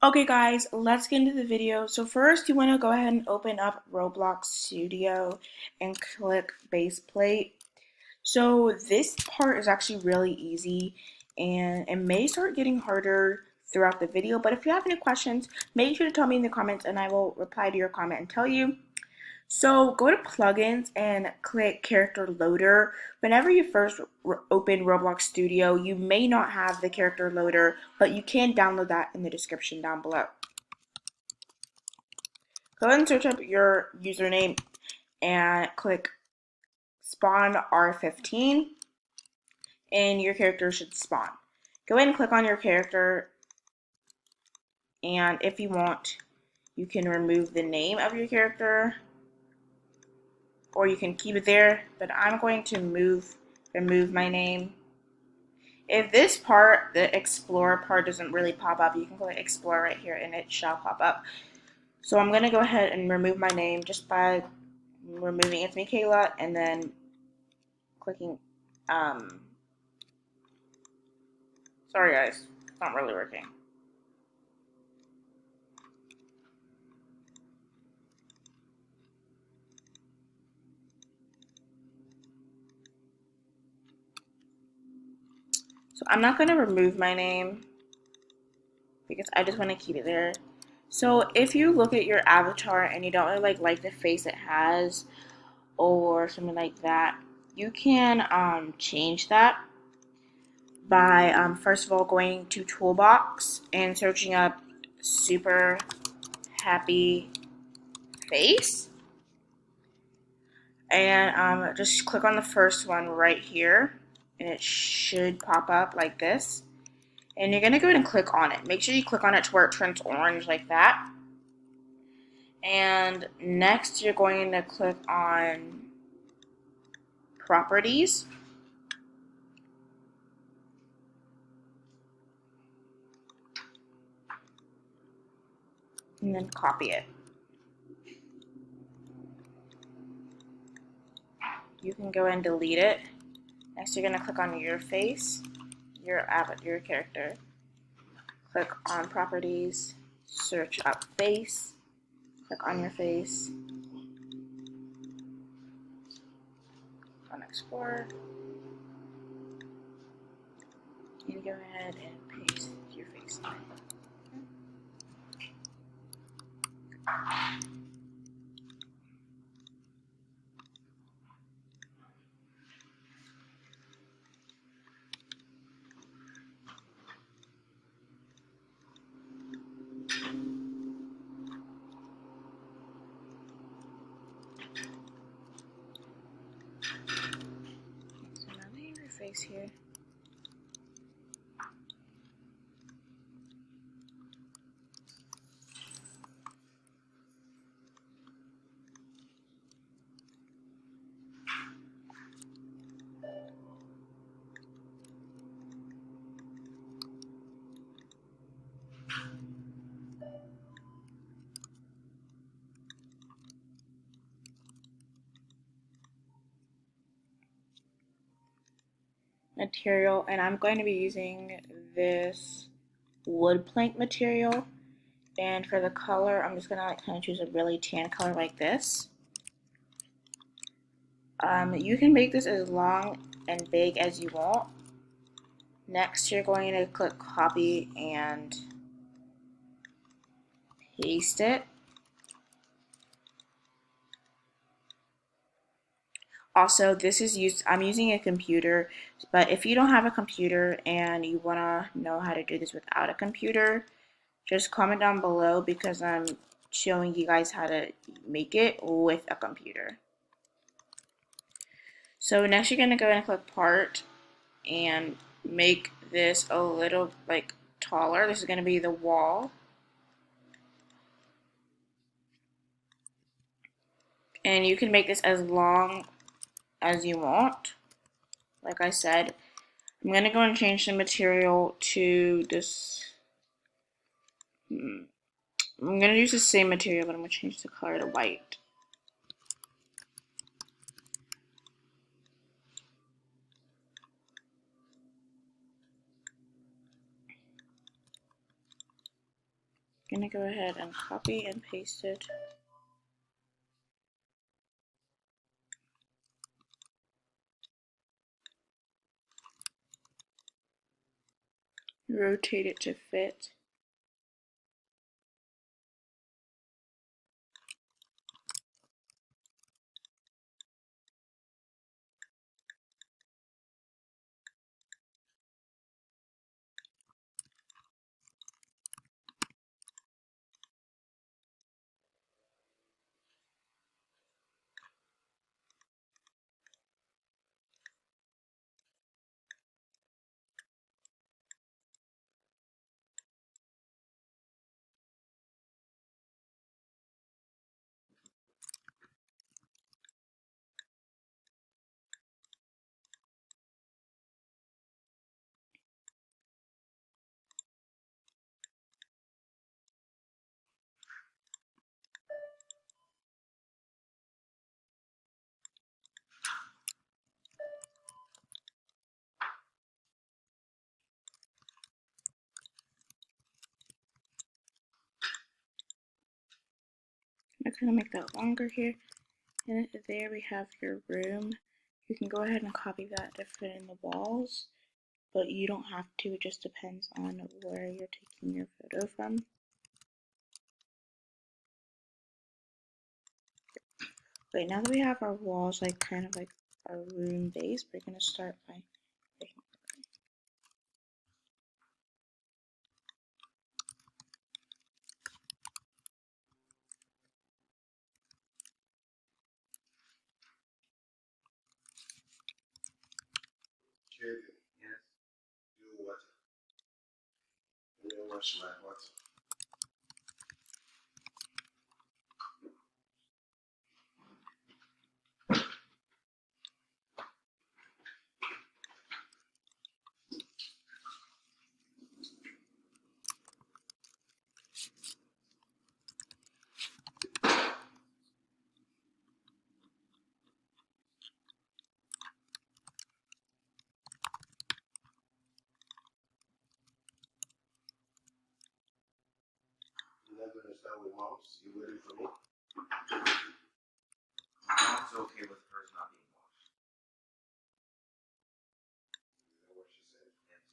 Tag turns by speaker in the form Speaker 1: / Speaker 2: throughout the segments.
Speaker 1: Okay guys, let's get into the video. So first you want to go ahead and open up Roblox Studio and click base plate. So this part is actually really easy and it may start getting harder throughout the video, but if you have any questions, make sure to tell me in the comments and I will reply to your comment and tell you. So go to plugins and click character loader. Whenever you first open Roblox Studio, you may not have the character loader, but you can download that in the description down below. Go ahead and search up your username and click spawn R15 and your character should spawn. Go ahead and click on your character, and if you want, you can remove the name of your character or you can keep it there, but I'm going to remove my name. If this part, the explore part, doesn't really pop up, you can click explore right here and it shall pop up. So I'm going to go ahead and remove my name just by removing Anthony Kayla and then clicking, sorry guys, it's not really working. So I'm not going to remove my name because I just want to keep it there. So if you look at your avatar and you don't really like the face it has or something like that, you can change that by first of all going to toolbox and searching up super happy face, and just click on the first one right here and it should pop up like this, and you're going to go ahead and click on it. Make sure you click on it to where it turns orange like that, and next you're going to click on properties. And then copy it. You can go and delete it. Next, you're going to click on your face, your character. Click on properties, search up face, click on your face, on Explorer, and go ahead and paste your face in. So now leave your face here. Material, and I'm going to be using this wood plank material, and for the color I'm just gonna kind of choose a really tan color like this. You can make this as long and big as you want. Next you're going to click copy and paste it. Also, I'm using a computer, but if you don't have a computer and you want to know how to do this without a computer, just comment down below because I'm showing you guys how to make it with a computer. So next you're going to go and click part and make this a little taller. This is going to be the wall. And you can make this as long as you want. Like I said, I'm going to go and change the material to this. I'm going to use the same material, but I'm going to change the color to white. I'm going to go ahead and copy and paste it. Rotate it to fit. I'm going to make that longer here. And there we have your room. You can go ahead and copy that to fit in the walls, but you don't have to. It just depends on where you're taking your photo from. Okay, now that we have our walls like kind of like our room base, we're going to start by
Speaker 2: Kevin, yes. You water. Let me wash my water. You're not gonna start with mouse? You waiting for me?
Speaker 3: Mom's okay with hers not being washed.
Speaker 2: Is that what she said?
Speaker 3: Yes.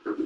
Speaker 2: Let's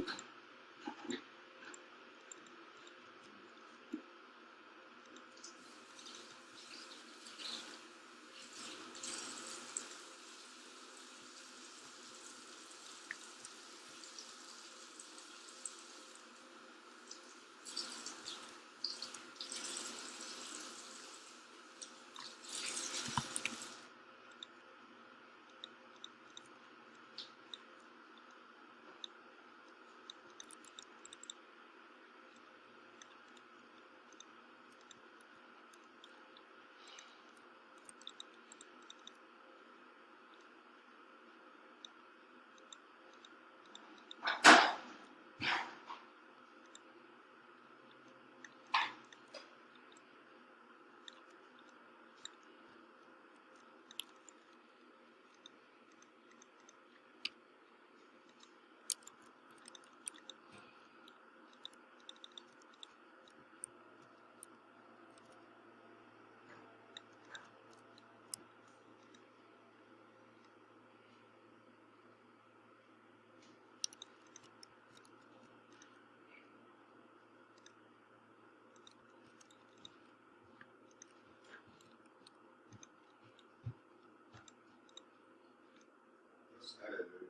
Speaker 2: edit it.